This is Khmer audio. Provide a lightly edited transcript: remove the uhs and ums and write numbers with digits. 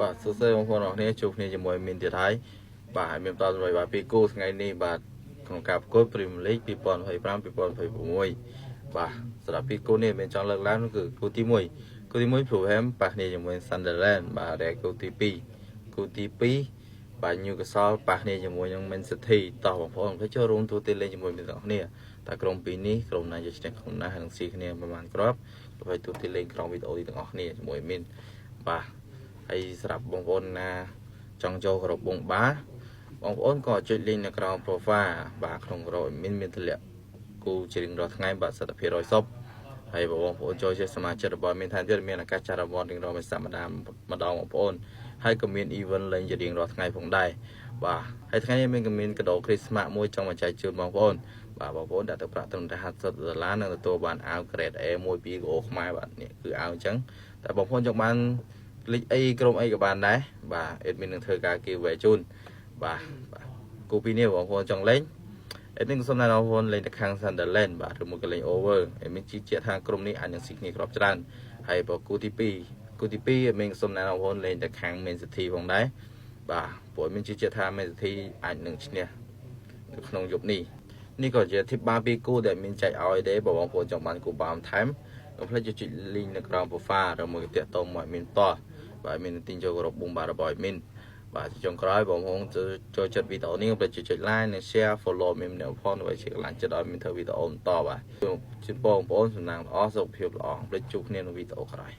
បាទសួស្តីបងប្អូនអរគ្នាជួបគ្នាជាមួយមីនទៀតហើយបាទមានបន្តទៅបាទពីគូថ្ងៃនេះបាទក្នុងការប្រកួត Premier League 2025-2026 បាទសម្រាប់ពីគូនេះមានចង់លើកឡើងគឺគូទី1 Fulham ប៉ះគ្នាជាមួយ Sunderland បាទដែលគូទី2បាទ Newcastle ប៉ះគ្នាជាមួយនឹង Man City តោះបងប្អូនចូលរួមទូទាត់លេងជាមួយគ្នាទាំងគ្នាតែក្រុមពីរនេះក្រុមណាយកឈ្នះក្រុមណាហើយនឹងស៊ីគ្នាប្រហែលគ្រាប់ដើម្បីទូទាត់លេងក្រុមវីដេអូទាំងអស់គ្នាជាមួយមីនបាទហើយសម្រាប់បងប្អូនណាចង់ចូលក្រុមបងប្អូនក៏ចុចលេងនៅក្រោម profile បាទក្នុងក្រុមមានតម្លាក់គូជារៀងរាល់ថ្ងៃបាទសិទ្ធិភាព100សពហើយបងប្អូនចូលជាសមាជិករបស់មានថាទៀតមានឱកាសចាត់រង្វាន់រៀងរាល់មួយសប្តាហ៍ម្ដងបងប្អូនហើយក៏មាន event លេងជារៀងរាល់ថ្ងៃផងដែរបាទហើយថ្ងៃនេះមានក៏មានកដោ Christmas មួយចង់មកចែកជូនបងប្អូនបាទបងប្អូនដាក់ទឹកប្រាក់ត្រឹមតែ$50នឹងទទួលបានអាវ grade A មួយពីគោខ្មែរបាទនេះគឺអាវអញ្ចឹងតែបងប្អូនចង់បានលីកអីក្រុមអីក៏បានដែរបាទ admin នឹងធ្វើការ giveaway ជូនបាទគូពីនេះបងប្អូនចង់លេងadmin ក៏សូមណែនាំបងប្អូនលេងទៅខាង Sunderland បាទឬមួយក៏លេង over admin ជឿជាក់ថាក្រុមនេះអាចនឹងស៊ីគ្នាគ្រាប់ច្រើនហើយបើគូទី2 admin ក៏សូមណែនាំបងប្អូនលេងទៅខាង Man City ផងដែរបាទព្រោះadmin ជឿជាក់ថា Man City អាចនឹងឈ្នះនៅក្នុងយប់នេះក៏ជា tip បាពីគូដែលមានចែកឲ្យទេបងប្អូនចង់បានគូបាបន្ថែមកុំភ្លេចចុច link នៅក្រោម profile ឬមួយតាក់ទងមកមានតោះបាទមានទីចូលក្រុមបងបាទរបស់adminបាទចុងក្រោយបងប្អូនចូលចិត្តវីដេអូនេះកុំភ្លេចចុច like និង share follow មានអ្នកផងដើម្បីជាកម្លាំងចិត្តឲ្យមានធ្វើវីដេអូបន្តបាទជូនបងប្អូនសំណាងល្អសុខភាពល្អកុំភ្លេចជួបគ្នានៅវីដេអូក្រោយ